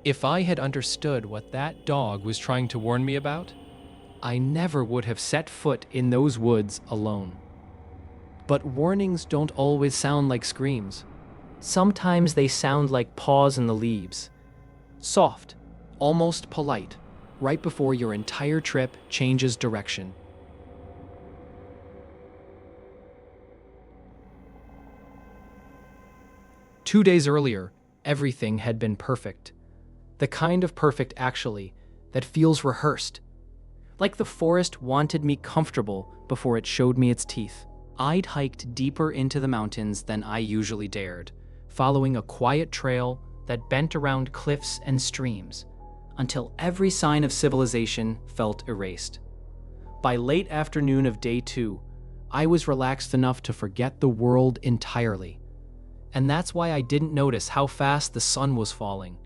If I had understood what that dog was trying to warn me about, I never would have set foot in those woods alone. But warnings don't always sound like screams. Sometimes they sound like paws in the leaves. Soft, almost polite, right before your entire trip changes direction. Two days earlier, everything had been perfect. The kind of perfect, actually, that feels rehearsed. Like the forest wanted me comfortable before it showed me its teeth. I'd hiked deeper into the mountains than I usually dared, following a quiet trail that bent around cliffs and streams, until every sign of civilization felt erased. By late afternoon of day 2, I was relaxed enough to forget the world entirely. And that's why I didn't notice how fast the sun was falling,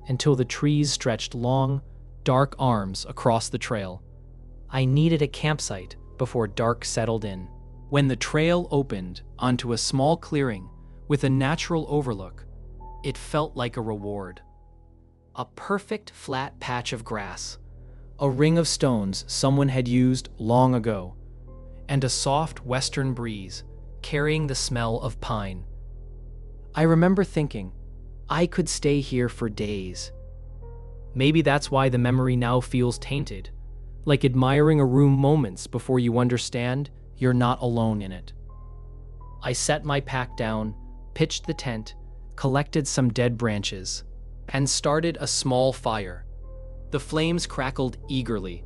until the trees stretched long, dark arms across the trail. I needed a campsite before dark settled in. When the trail opened onto a small clearing with a natural overlook, it felt like a reward. A perfect flat patch of grass, a ring of stones someone had used long ago, and a soft western breeze carrying the smell of pine. I remember thinking, I could stay here for days. Maybe that's why the memory now feels tainted, like admiring a room moments before you understand you're not alone in it. I set my pack down, pitched the tent, collected some dead branches, and started a small fire. The flames crackled eagerly,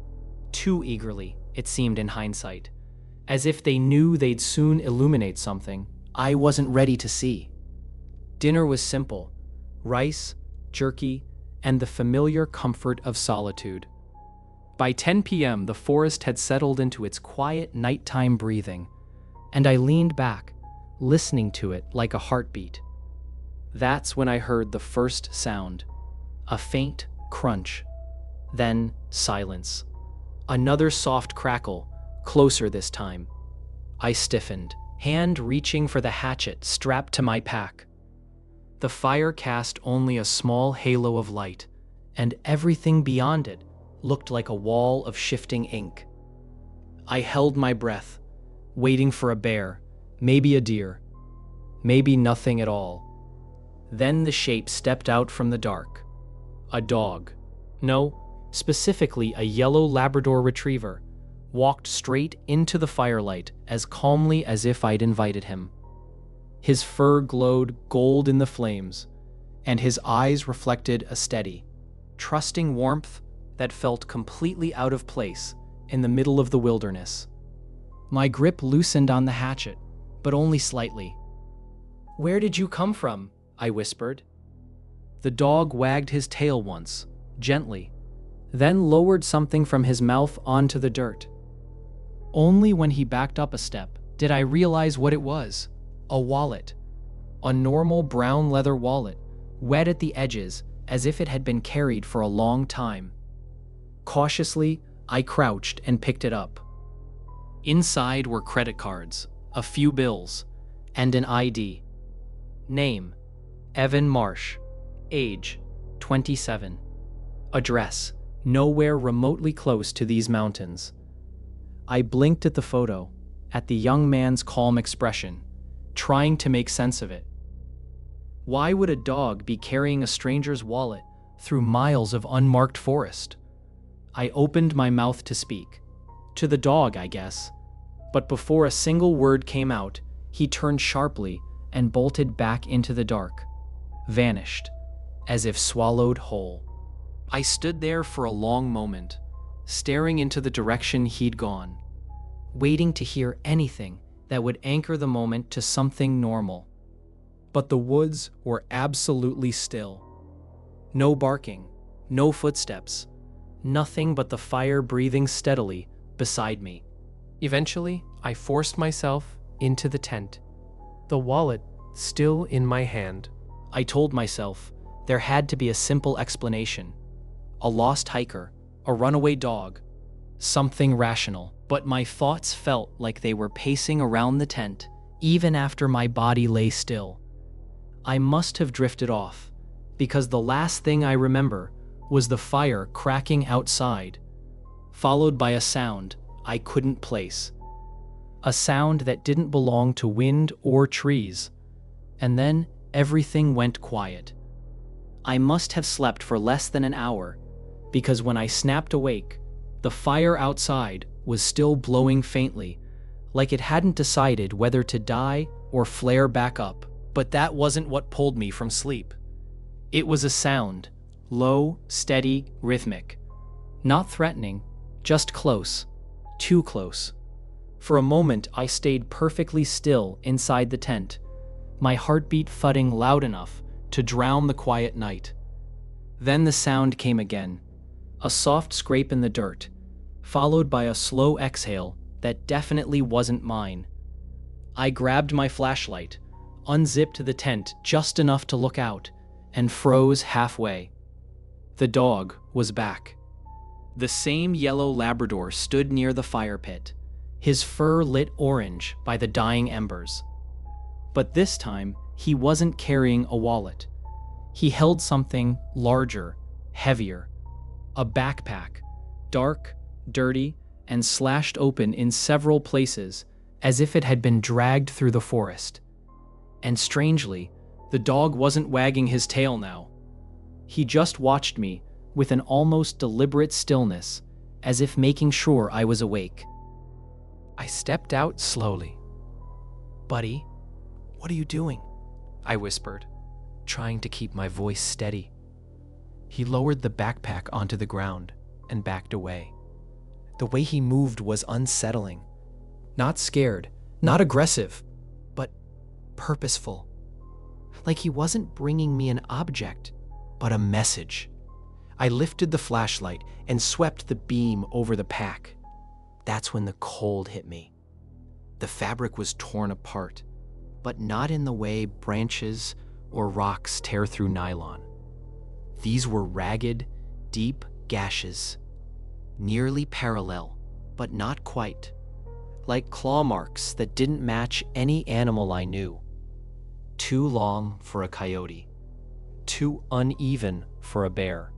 too eagerly, it seemed in hindsight, as if they knew they'd soon illuminate something I wasn't ready to see. Dinner was simple: rice, jerky, and the familiar comfort of solitude. By 10 p.m., the forest had settled into its quiet nighttime breathing, and I leaned back, listening to it like a heartbeat. That's when I heard the first sound, a faint crunch, then silence. Another soft crackle, closer this time. I stiffened, hand reaching for the hatchet strapped to my pack. The fire cast only a small halo of light, and everything beyond it looked like a wall of shifting ink. I held my breath, waiting for a bear, maybe a deer, maybe nothing at all. Then the shape stepped out from the dark. A dog. No, specifically a yellow Labrador retriever, walked straight into the firelight as calmly as if I'd invited him. His fur glowed gold in the flames, and his eyes reflected a steady, trusting warmth that felt completely out of place in the middle of the wilderness. My grip loosened on the hatchet, but only slightly. "Where did you come from?" I whispered. The dog wagged his tail once, gently, then lowered something from his mouth onto the dirt. Only when he backed up a step did I realize what it was. A wallet. A normal brown leather wallet, wet at the edges as if it had been carried for a long time. Cautiously, I crouched and picked it up. Inside were credit cards, a few bills, and an ID. Name: Evan Marsh. Age: 27. Address: nowhere remotely close to these mountains. I blinked at the photo, at the young man's calm expression, trying to make sense of it. Why would a dog be carrying a stranger's wallet through miles of unmarked forest? I opened my mouth to speak. To the dog, I guess. But before a single word came out, he turned sharply and bolted back into the dark. Vanished, as if swallowed whole. I stood there for a long moment, staring into the direction he'd gone, waiting to hear anything that would anchor the moment to something normal. But the woods were absolutely still. No barking, no footsteps, nothing but the fire breathing steadily beside me. Eventually, I forced myself into the tent, the wallet still in my hand. I told myself there had to be a simple explanation. A lost hiker, a runaway dog, something rational. But my thoughts felt like they were pacing around the tent, even after my body lay still. I must have drifted off, because the last thing I remember was the fire cracking outside, followed by a sound I couldn't place. A sound that didn't belong to wind or trees. And then everything went quiet. I must have slept for less than an hour, because when I snapped awake, the fire outside was still blowing faintly, like it hadn't decided whether to die or flare back up. But that wasn't what pulled me from sleep. It was a sound, low, steady, rhythmic. Not threatening, just close. Too close. For a moment, I stayed perfectly still inside the tent, my heartbeat thudding loud enough to drown the quiet night. Then the sound came again, a soft scrape in the dirt, followed by a slow exhale that definitely wasn't mine. I grabbed my flashlight, unzipped the tent just enough to look out, and froze halfway. The dog was back. The same yellow Labrador stood near the fire pit, his fur lit orange by the dying embers. But this time, he wasn't carrying a wallet. He held something larger, heavier. A backpack, dark, dirty, and slashed open in several places as if it had been dragged through the forest. And strangely, the dog wasn't wagging his tail now. He just watched me with an almost deliberate stillness, as if making sure I was awake. I stepped out slowly. "Buddy, what are you doing?" I whispered, trying to keep my voice steady. He lowered the backpack onto the ground and backed away. The way he moved was unsettling. Not scared, not aggressive, but purposeful. Like he wasn't bringing me an object, but a message. I lifted the flashlight and swept the beam over the pack. That's when the cold hit me. The fabric was torn apart, but not in the way branches or rocks tear through nylon. These were ragged, deep gashes, nearly parallel, but not quite, like claw marks that didn't match any animal I knew. Too long for a coyote, too uneven for a bear,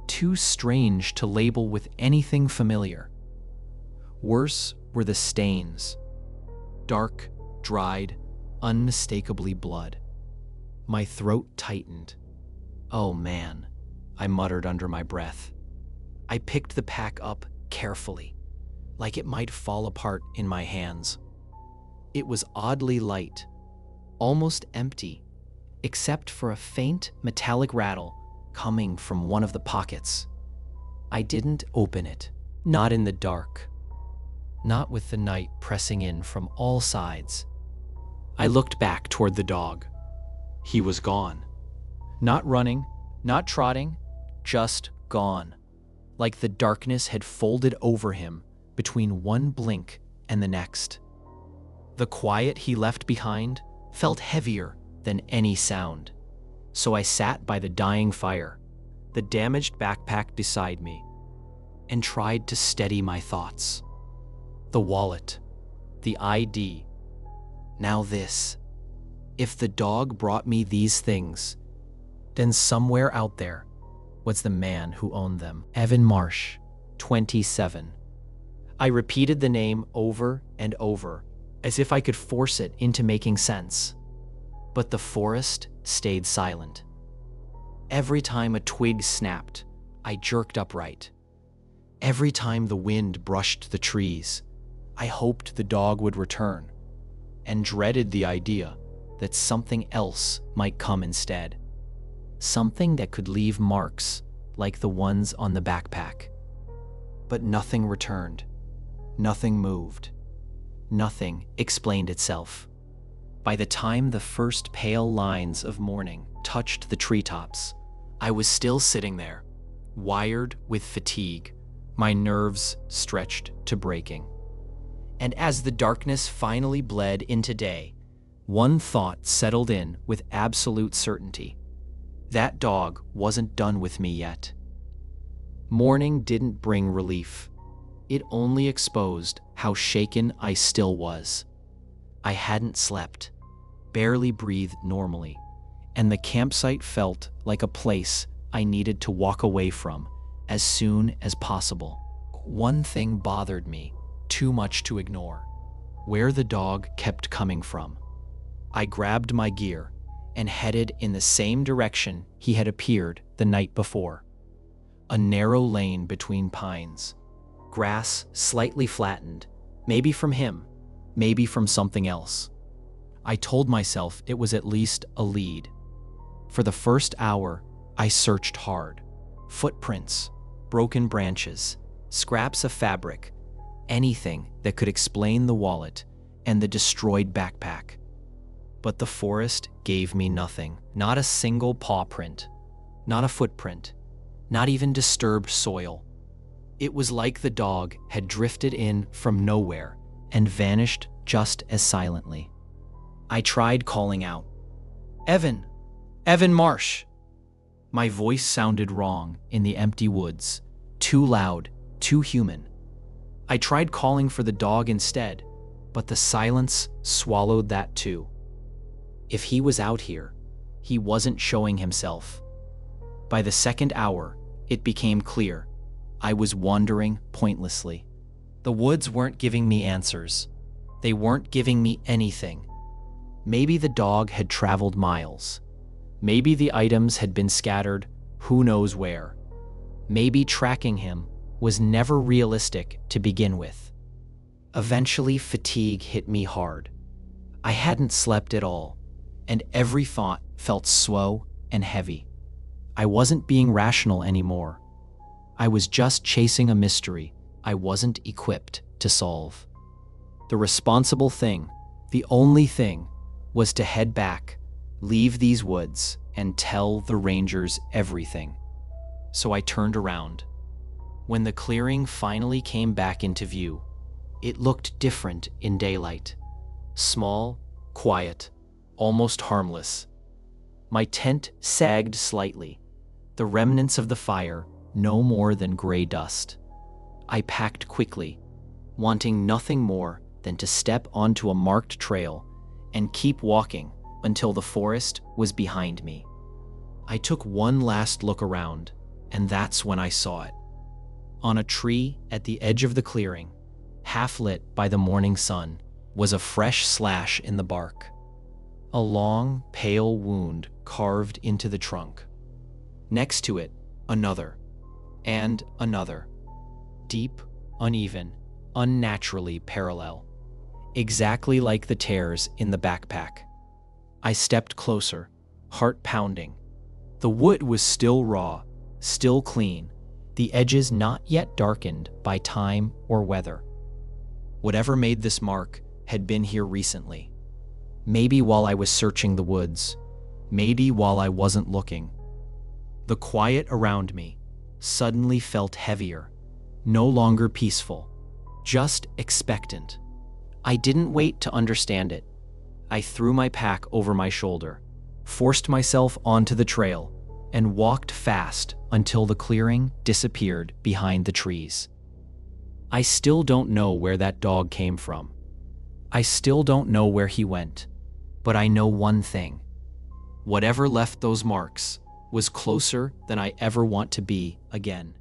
too strange to label with anything familiar. Worse were the stains, dark, dried, unmistakably blood. My throat tightened. "Oh man," I muttered under my breath. I picked the pack up carefully, like it might fall apart in my hands. It was oddly light, almost empty, except for a faint metallic rattle coming from one of the pockets. I didn't open it, not in the dark, not with the night pressing in from all sides. I looked back toward the dog. He was gone. Not running, not trotting, just gone. Like the darkness had folded over him between one blink and the next. The quiet he left behind felt heavier than any sound. So I sat by the dying fire, the damaged backpack beside me, and tried to steady my thoughts. The wallet, the ID, now this. If the dog brought me these things, then somewhere out there was the man who owned them. Evan Marsh, 27. I repeated the name over and over, as if I could force it into making sense. But the forest stayed silent. Every time a twig snapped, I jerked upright. Every time the wind brushed the trees, I hoped the dog would return, and dreaded the idea that something else might come instead. Something that could leave marks like the ones on the backpack. But nothing returned. Nothing moved. Nothing explained itself. By the time the first pale lines of morning touched the treetops, I was still sitting there, wired with fatigue, my nerves stretched to breaking. And as the darkness finally bled into day, one thought settled in with absolute certainty. That dog wasn't done with me yet. Morning didn't bring relief. It only exposed how shaken I still was. I hadn't slept, barely breathed normally, and the campsite felt like a place I needed to walk away from as soon as possible. One thing bothered me too much to ignore: where the dog kept coming from. I grabbed my gear and headed in the same direction he had appeared the night before. A narrow lane between pines. Grass slightly flattened, maybe from him, maybe from something else. I told myself it was at least a lead. For the first hour, I searched hard. Footprints, broken branches, scraps of fabric, anything that could explain the wallet and the destroyed backpack. But the forest gave me nothing. Not a single paw print, not a footprint, not even disturbed soil. It was like the dog had drifted in from nowhere and vanished just as silently. I tried calling out, "Evan! Evan Marsh!" My voice sounded wrong in the empty woods, too loud, too human. I tried calling for the dog instead, but the silence swallowed that too. If he was out here, he wasn't showing himself. By the second hour, it became clear I was wandering pointlessly. The woods weren't giving me answers. They weren't giving me anything. Maybe the dog had traveled miles. Maybe the items had been scattered who knows where. Maybe tracking him was never realistic to begin with. Eventually, fatigue hit me hard. I hadn't slept at all, and every thought felt slow and heavy. I wasn't being rational anymore. I was just chasing a mystery I wasn't equipped to solve. The responsible thing, the only thing, was to head back, leave these woods, and tell the rangers everything. So I turned around. When the clearing finally came back into view, it looked different in daylight. Small, quiet, almost harmless. My tent sagged slightly, the remnants of the fire no more than gray dust. I packed quickly, wanting nothing more than to step onto a marked trail and keep walking until the forest was behind me. I took one last look around, and that's when I saw it. On a tree at the edge of the clearing, half lit by the morning sun, was a fresh slash in the bark. A long, pale wound carved into the trunk. Next to it, another, and another. Deep, uneven, unnaturally parallel. Exactly like the tears in the backpack. I stepped closer, heart pounding. The wood was still raw, still clean, the edges not yet darkened by time or weather. Whatever made this mark had been here recently. Maybe while I was searching the woods, maybe while I wasn't looking. The quiet around me suddenly felt heavier, no longer peaceful, just expectant. I didn't wait to understand it. I threw my pack over my shoulder, forced myself onto the trail, and walked fast until the clearing disappeared behind the trees. I still don't know where that dog came from. I still don't know where he went, but I know one thing. Whatever left those marks was closer than I ever want to be again.